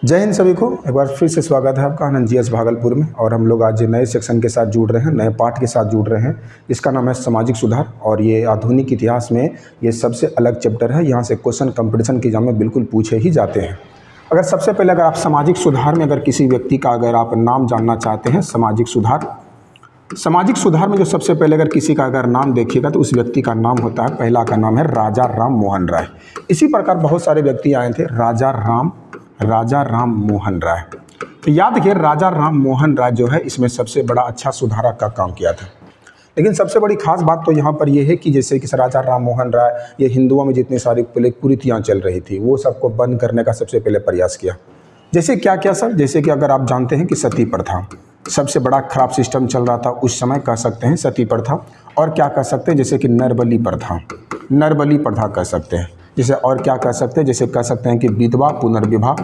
जय हिंद सभी को। एक बार फिर से स्वागत है आपका आनंद जीएस भागलपुर में। और हम लोग आज नए सेक्शन के साथ जुड़ रहे हैं, नए पाठ के साथ जुड़ रहे हैं। इसका नाम है सामाजिक सुधार और ये आधुनिक इतिहास में ये सबसे अलग चैप्टर है। यहाँ से क्वेश्चन कंपटीशन के एग्जाम में बिल्कुल पूछे ही जाते हैं। अगर सबसे पहले अगर आप सामाजिक सुधार में अगर किसी व्यक्ति का अगर आप नाम जानना चाहते हैं, सामाजिक सुधार में जो सबसे पहले अगर किसी का अगर नाम देखिएगा तो उस व्यक्ति का नाम होता है, पहला का नाम है राजा राम मोहन राय। इसी प्रकार बहुत सारे व्यक्ति आए थे, राजा राम मोहन राय। तो याद रखिए राजा राम मोहन राय जो है इसमें सबसे बड़ा अच्छा सुधारक का काम किया था। लेकिन सबसे बड़ी खास बात तो यहाँ पर यह है कि जैसे कि राजा राम मोहन राय ये हिंदुओं में जितनी सारी कुरीतियाँ चल रही थी वो सबको बंद करने का सबसे पहले प्रयास किया। जैसे क्या क्या सर, जैसे कि अगर आप जानते हैं कि सती प्रथा सबसे बड़ा खराब सिस्टम चल रहा था उस समय, कह सकते हैं सती प्रथा। और क्या कह सकते हैं, जैसे कि नरबली प्रथा कह सकते हैं। जैसे और क्या कह सकते हैं, जैसे कह सकते हैं कि विधवा पुनर्विवाह।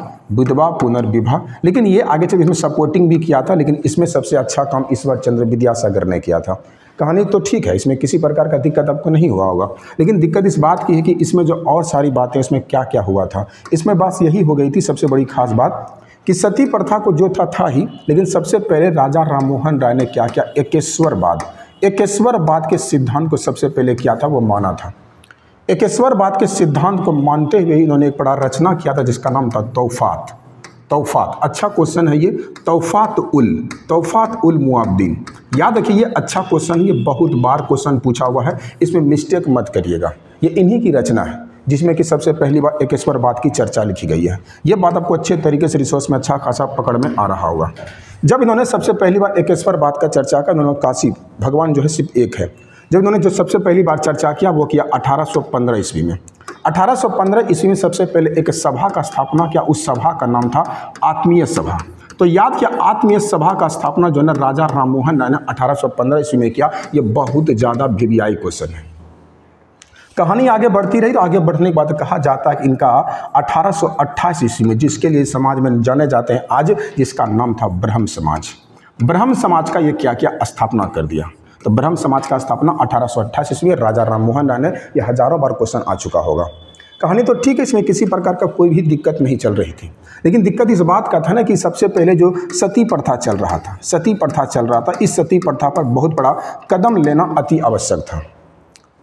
लेकिन ये आगे चल इसमें सपोर्टिंग भी किया था, लेकिन इसमें सबसे अच्छा काम ईश्वर चंद्र विद्यासागर ने किया था। कहानी तो ठीक है, इसमें किसी प्रकार का दिक्कत आपको नहीं हुआ होगा। लेकिन दिक्कत इस बात की है कि इसमें जो और सारी बातें इसमें क्या क्या हुआ था, इसमें बात यही हो गई थी सबसे बड़ी खास बात कि सती प्रथा को जो था ही, लेकिन सबसे पहले राजा राम मोहन राय ने क्या किया, एकेश्वरवाद के सिद्धांत को सबसे पहले किया था, वो माना था। एकेश्वरवाद के सिद्धांत को मानते हुए इन्होंने एक बड़ा रचना किया था जिसका नाम था तौफात। अच्छा क्वेश्चन है ये, तौफात उल मुआब्दीन। याद रखिए ये अच्छा क्वेश्चन, ये बहुत बार क्वेश्चन पूछा हुआ है, इसमें मिस्टेक मत करिएगा। ये इन्हीं की रचना है जिसमें कि सबसे पहली बार एकेश्वरवाद की चर्चा लिखी गई है। ये बात आपको अच्छे तरीके से रिसोर्स में अच्छा खासा पकड़ में आ रहा होगा। जब इन्होंने सबसे पहली बार एकेश्वरवाद का चर्चा का, उन्होंने काशी भगवान जो है सिर्फ एक है, जब इन्होंने जो सबसे पहली बार चर्चा किया वो किया 1815 ईस्वी में। 1815 ईस्वी में सबसे पहले एक सभा का स्थापना किया, उस सभा का नाम था आत्मीय सभा। तो याद किया आत्मीय सभा का स्थापना जो है राजा राम मोहन राय ने 1815 ईस्वी में किया। ये बहुत ज़्यादा वीवीआई क्वेश्चन है। कहानी आगे बढ़ती रही तो आगे बढ़ने के बाद कहा जाता है कि इनका 1828 ईस्वी में, जिसके लिए समाज में जाने जाते हैं आज, जिसका नाम था ब्रह्म समाज का ये क्या किया, स्थापना कर दिया। तो ब्रह्म समाज का स्थापना 1828 ईस्वी में राजा राम मोहन राय ने, ये हजारों बार क्वेश्चन आ चुका होगा। कहानी तो ठीक है, इसमें किसी प्रकार का कोई भी दिक्कत नहीं चल रही थी। लेकिन दिक्कत इस बात का था ना कि सबसे पहले जो सती प्रथा चल रहा था, इस सती प्रथा पर बहुत बड़ा कदम लेना अति आवश्यक था।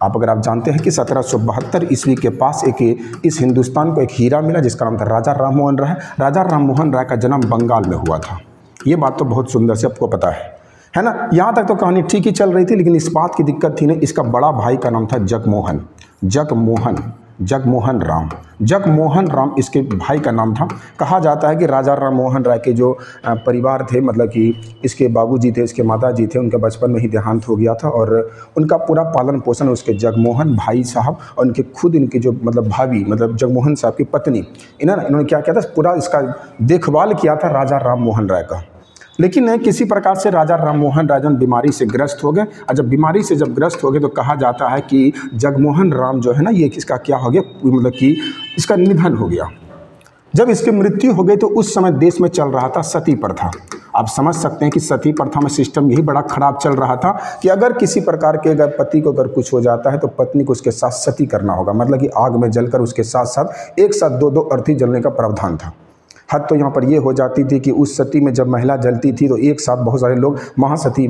आप अगर आप जानते हैं कि 1772 ईस्वी के पास इस हिंदुस्तान को एक हीरा मिला जिसका नाम था राजा राम मोहन राय। राजा राम मोहन राय का जन्म बंगाल में हुआ था। ये बात तो बहुत सुंदर से आपको पता है ना। यहाँ तक तो कहानी ठीक ही चल रही थी, लेकिन इस बात की दिक्कत थी ना, इसका बड़ा भाई का नाम था जगमोहन राम इसके भाई का नाम था। कहा जाता है कि राजा राम मोहन राय के जो परिवार थे, मतलब कि इसके बाबूजी थे, इसके माताजी थे, उनका बचपन में ही देहांत हो गया था और उनका पूरा पालन पोषण उसके जगमोहन भाई साहब और उनके खुद इनके जो मतलब भाभी, मतलब जगमोहन साहब की पत्नी, इन्होंने क्या किया था, पूरा इसका देखभाल किया था राजा राम मोहन राय का। लेकिन किसी प्रकार से राजा राम मोहन राय बीमारी से ग्रस्त हो गए, और जब बीमारी से ग्रस्त हो गए तो कहा जाता है कि जगमोहन राम जो है ना, ये किसका क्या हो गया, मतलब कि इसका निधन हो गया। जब इसकी मृत्यु हो गई तो उस समय देश में चल रहा था सती प्रथा। आप समझ सकते हैं कि सती प्रथा में सिस्टम यही बड़ा खराब चल रहा था कि अगर किसी प्रकार के अगर पति को अगर कुछ हो जाता है तो पत्नी को उसके साथ सती करना होगा, मतलब कि आग में जलकर उसके साथ साथ एक साथ दो अर्थी जलने का प्रावधान था। हद तो यहाँ पर ये हो जाती थी कि उस सती में जब महिला जलती थी तो एक साथ बहुत सारे लोग महासती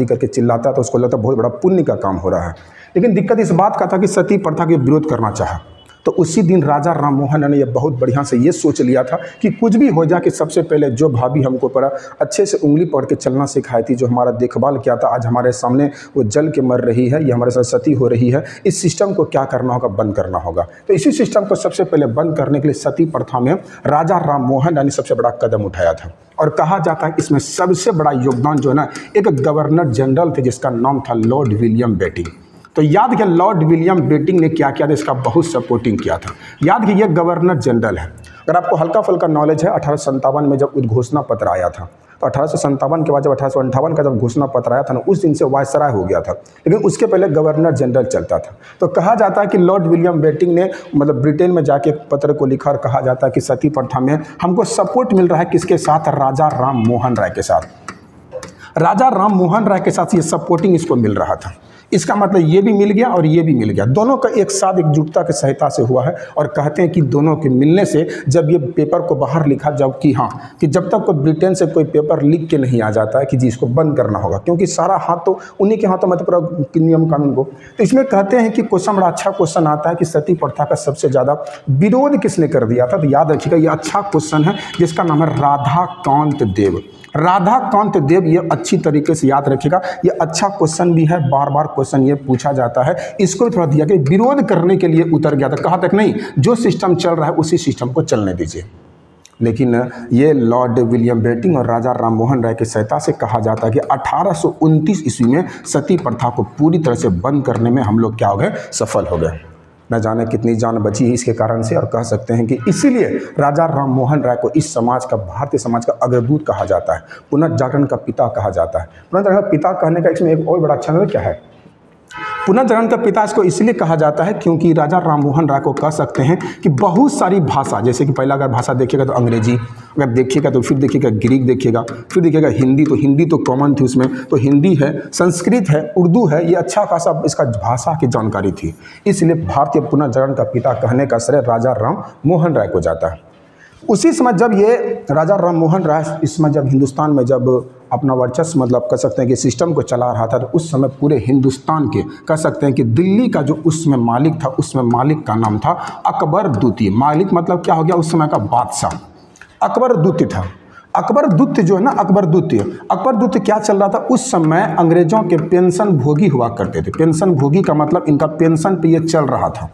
करके चिल्लाता, तो उसको लगता बहुत बड़ा पुण्य का काम हो रहा है। लेकिन दिक्कत इस बात का था कि सती प्रथा के विरोध करना चाहा, तो उसी दिन राजा राम मोहन राय ने ये बहुत बढ़िया से ये सोच लिया था कि कुछ भी हो जाए कि सबसे पहले जो भाभी हमको बड़ा अच्छे से उंगली पकड़ के चलना सिखाई थी, जो हमारा देखभाल किया था, आज हमारे सामने वो जल के मर रही है, ये हमारे साथ सती हो रही है, इस सिस्टम को क्या करना होगा, बंद करना होगा। तो इसी सिस्टम को सबसे पहले बंद करने के लिए सती प्रथा में राजा राम मोहन राय ने सबसे बड़ा कदम उठाया था। और कहा जाता है इसमें सबसे बड़ा योगदान जो है ना, एक गवर्नर जनरल थे जिसका नाम था लॉर्ड विलियम बेटिंग। तो याद किया लॉर्ड विलियम बेटिंग ने क्या किया था, इसका बहुत सपोर्टिंग किया था। याद कि ये गवर्नर जनरल है। अगर आपको हल्का फुल्का नॉलेज है, 1857 में जब उद्घोषणा पत्र आया था, तो 1857 के बाद जब 1858 का जब घोषणा पत्र आया था ना, उस दिन से वायसराय हो गया था। लेकिन उसके पहले गवर्नर जनरल चलता था। तो कहा जाता है कि लॉर्ड विलियम बेटिंग ने मतलब ब्रिटेन में जाके पत्र को लिखा और कहा जाता है कि सती प्रथा में हमको सपोर्ट मिल रहा है, किसके साथ, राजा राम मोहन राय के साथ। राजा राम मोहन राय के साथ ये सपोर्टिंग इसको मिल रहा था। इसका मतलब ये भी मिल गया और ये भी मिल गया, दोनों का एक साथ एकजुटता की सहायता से हुआ है। और कहते हैं कि दोनों के मिलने से जब ये पेपर को बाहर लिखा, जब कि हाँ कि जब तक कोई ब्रिटेन से कोई पेपर लिख के नहीं आ जाता है कि जी इसको बंद करना होगा, क्योंकि सारा हाथ तो उन्हीं के हाथों में, तो पूरा नियम कानून को। तो इसमें कहते हैं कि क्वेश्चन बड़ा अच्छा क्वेश्चन आता है कि सती प्रथा का सबसे ज़्यादा विरोध किसने कर दिया था। तो याद रखिएगा ये अच्छा क्वेश्चन है जिसका नाम है राधाकांत देव। राधाकांत देव, ये अच्छी तरीके से याद रखिएगा, ये अच्छा क्वेश्चन भी है, बार बार क्वेश्चन ये पूछा जाता है। इसको भी थोड़ा दिया कि विरोध करने के लिए उतर गया था, कहा तक नहीं जो सिस्टम चल रहा है उसी सिस्टम को चलने दीजिए। लेकिन ये लॉर्ड विलियम बेंटिंक और राजा राम मोहन राय की सहायता से कहा जाता है कि 1829 ईस्वी में सती प्रथा को पूरी तरह से बंद करने में हम लोग क्या हो गए, सफल हो गए। न जाने कितनी जान बची है इसके कारण से। और कह सकते हैं कि इसीलिए राजा राम मोहन राय को इस समाज का, भारतीय समाज का अग्रदूत कहा जाता है, पुनर्जागरण का पिता कहा जाता है। पुनर्जागरण का पिता कहने का इसमें एक और बड़ा अच्छा क्या है, पुनर्जागरण का पिता इसको इसलिए कहा जाता है क्योंकि राजा राम मोहन राय को कह सकते हैं कि बहुत सारी भाषा, जैसे कि पहला अगर भाषा देखिएगा तो अंग्रेजी, अगर देखिएगा तो फिर देखिएगा ग्रीक देखिएगा, फिर देखिएगा हिंदी, तो हिंदी तो कॉमन थी उसमें, तो हिंदी है, संस्कृत है, उर्दू है, ये अच्छा खासा इसका भाषा की जानकारी थी। इसलिए भारतीय पुनर्जागरण का पिता कहने का श्रेय राजा राम मोहन राय को जाता है। उसी समय जब ये राजा राम मोहन राय इस समय जब हिंदुस्तान में जब अपना वर्चस्व मतलब कह सकते हैं कि सिस्टम को चला रहा था, तो उस समय पूरे हिंदुस्तान के कह सकते हैं कि दिल्ली का जो उस समय मालिक था, उसमें मालिक का नाम था अकबर द्वितीय। मालिक मतलब क्या हो गया, उस समय का बादशाह अकबर द्वितीय था। अकबर द्वितीय जो है ना, अकबर द्वितीय क्या चल रहा था उस समय, अंग्रेजों के पेंशन भोगी हुआ करते थे। पेंशन भोगी का मतलब इनका पेंशन पे ये चल रहा था,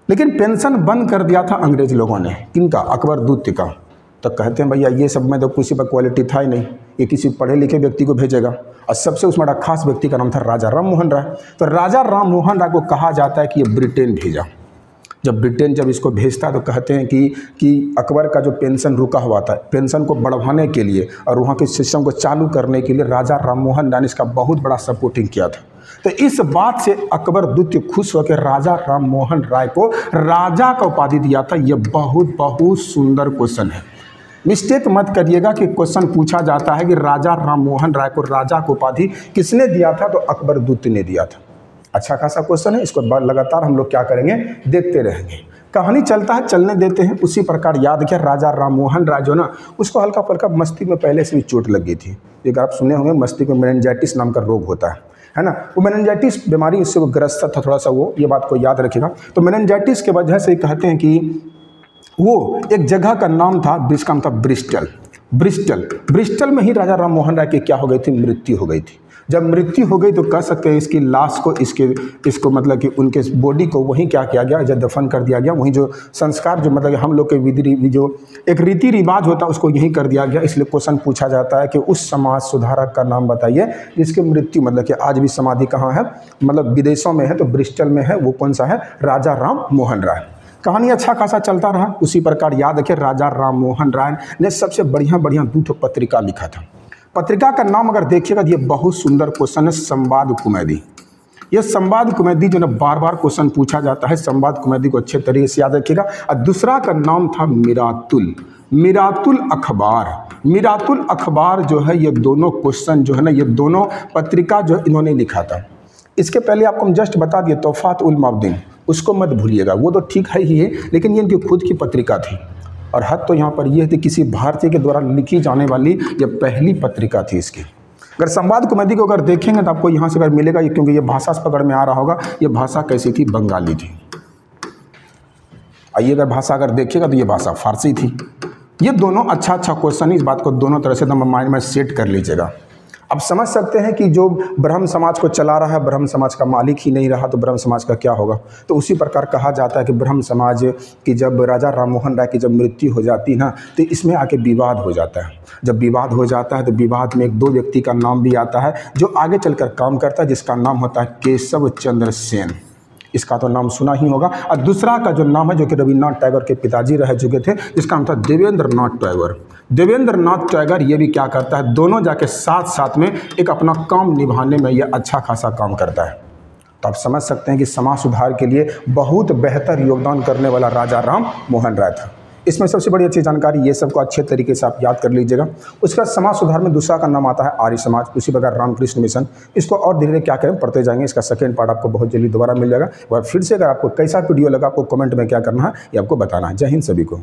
लेकिन पेंशन बंद कर दिया था अंग्रेज लोगों ने, किनका, अकबर द्वितीय का। तो कहते हैं भैया ये सब में तो किसी पर क्वालिटी था ही नहीं, ये किसी पढ़े लिखे व्यक्ति को भेजेगा। और सबसे उसमें बड़ा खास व्यक्ति का नाम था राजा राम मोहन राय। तो राजा राम मोहन राय को कहा जाता है कि ये ब्रिटेन भेजा। जब ब्रिटेन जब इसको भेजता है तो कहते हैं कि अकबर का जो पेंशन रुका हुआ था, पेंशन को बढ़ाने के लिए और वहाँ के सिस्टम को चालू करने के लिए राजा राम मोहन राय ने इसका बहुत बड़ा सपोर्टिंग किया था। तो इस बात से अकबर द्वितीय खुश होकर राजा राम मोहन राय को राजा का उपाधि दिया था। यह बहुत सुंदर क्वेश्चन है, मिस्टेक मत करिएगा कि क्वेश्चन पूछा जाता है कि राजा राम मोहन राय को राजा को उपाधि किसने दिया था, तो अकबर द्वितीय ने दिया था। अच्छा खासा क्वेश्चन है, इसको लगातार हम लोग क्या करेंगे, देखते रहेंगे। कहानी चलता है, चलने देते हैं। उसी प्रकार याद किया राजा राम मोहन राय जो ना, उसको हल्का फुल्का मस्तिष्क में पहले से भी चोट लग गई थी। अगर आप सुने होंगे मस्तिष्क में मेनिंजाइटिस नाम का रोग होता है ना, वो मेनिंजाइटिस बीमारी उससे वो ग्रस्त था थोड़ा सा, वो ये बात को याद रखिएगा। तो मेनिंजाइटिस के वजह से कहते हैं कि वो एक जगह का नाम था, जिसका नाम था ब्रिस्टल में ही राजा राम मोहन राय की क्या हो गई थी, मृत्यु हो गई थी। जब मृत्यु हो गई तो कह सकते हैं इसकी लाश को इसको मतलब कि उनके बॉडी को वहीं क्या किया गया, जब दफन कर दिया गया, वहीं जो संस्कार जो मतलब हम लोग के विधि जो एक रीति रिवाज होता है उसको यहीं कर दिया गया। इसलिए क्वेश्चन पूछा जाता है कि उस समाज सुधारक का नाम बताइए जिसकी मृत्यु मतलब कि आज भी समाधि कहाँ है, मतलब विदेशों में है, तो ब्रिस्टल में है। वो कौन सा है, राजा राम मोहन राय। कहानी अच्छा खासा चलता रहा। उसी प्रकार याद रखिए राजा राम मोहन राय ने सबसे बढ़िया 2 पत्रिका लिखा था। पत्रिका का नाम अगर देखिएगा तो ये बहुत सुंदर क्वेश्चन है, संवाद कुमैदी। ये संवाद कुमैदी जो ना बार बार क्वेश्चन पूछा जाता है, संवाद कुमैदी को अच्छे तरीके से याद रखिएगा। और दूसरा का नाम था मिरातुल अखबार जो है, ये दोनों क्वेश्चन जो है ना, ये दोनों पत्रिका जो इन्होंने लिखा था। इसके पहले आपको हम जस्ट बता दिए तोहफात उल मबदीन, उसको मत भूलिएगा, वो तो ठीक है ही है, लेकिन ये इनकी खुद की पत्रिका थी। और हद तो यहाँ पर यह थी किसी भारतीय के द्वारा लिखी जाने वाली यह पहली पत्रिका थी इसकी। अगर संवाद कुमैदी को अगर देखेंगे तो आपको यहाँ से अगर मिलेगा, क्योंकि ये भाषा से पकड़ में आ रहा होगा, ये भाषा कैसी थी, बंगाली थी। आइए अगर भाषा अगर देखिएगा तो ये भाषा फारसी थी। ये दोनों अच्छा क्वेश्चन, इस बात को दोनों तरह से माइंड में सेट कर लीजिएगा। अब समझ सकते हैं कि जो ब्रह्म समाज को चला रहा है, ब्रह्म समाज का मालिक ही नहीं रहा तो ब्रह्म समाज का क्या होगा। तो उसी प्रकार कहा जाता है कि ब्रह्म समाज की जब राजा राम मोहन राय की जब मृत्यु हो जाती है ना, तो इसमें आके विवाद हो जाता है। जब विवाद हो जाता है तो विवाद में 1-2 व्यक्ति का नाम भी आता है जो आगे चलकर काम करता है, जिसका नाम होता है केशव चंद्र सेन। इसका तो नाम सुना ही होगा। और दूसरा का जो नाम है जो कि रविन्द्रनाथ टैगोर के पिताजी रह चुके थे, जिसका नाम था देवेंद्रनाथ टैगोर। ये भी क्या करता है, दोनों जाके साथ में एक अपना काम निभाने में ये अच्छा खासा काम करता है। तो आप समझ सकते हैं कि समाज सुधार के लिए बहुत बेहतर योगदान करने वाला राजा राम मोहन राय था। इसमें सबसे बड़ी अच्छी जानकारी ये सबको अच्छे तरीके से आप याद कर लीजिएगा। उसका समाज सुधार में दूसरा का नाम आता है आर्य समाज, उसी प्रकार रामकृष्ण मिशन। इसको और धीरे धीरे क्या करें पढ़ते जाएंगे। इसका सेकंड पार्ट आपको बहुत जल्दी दोबारा मिल जाएगा। और फिर से अगर आपको कैसा वीडियो लगा, आपको कमेंट में क्या करना है ये आपको बताना है। जय हिंद सभी को।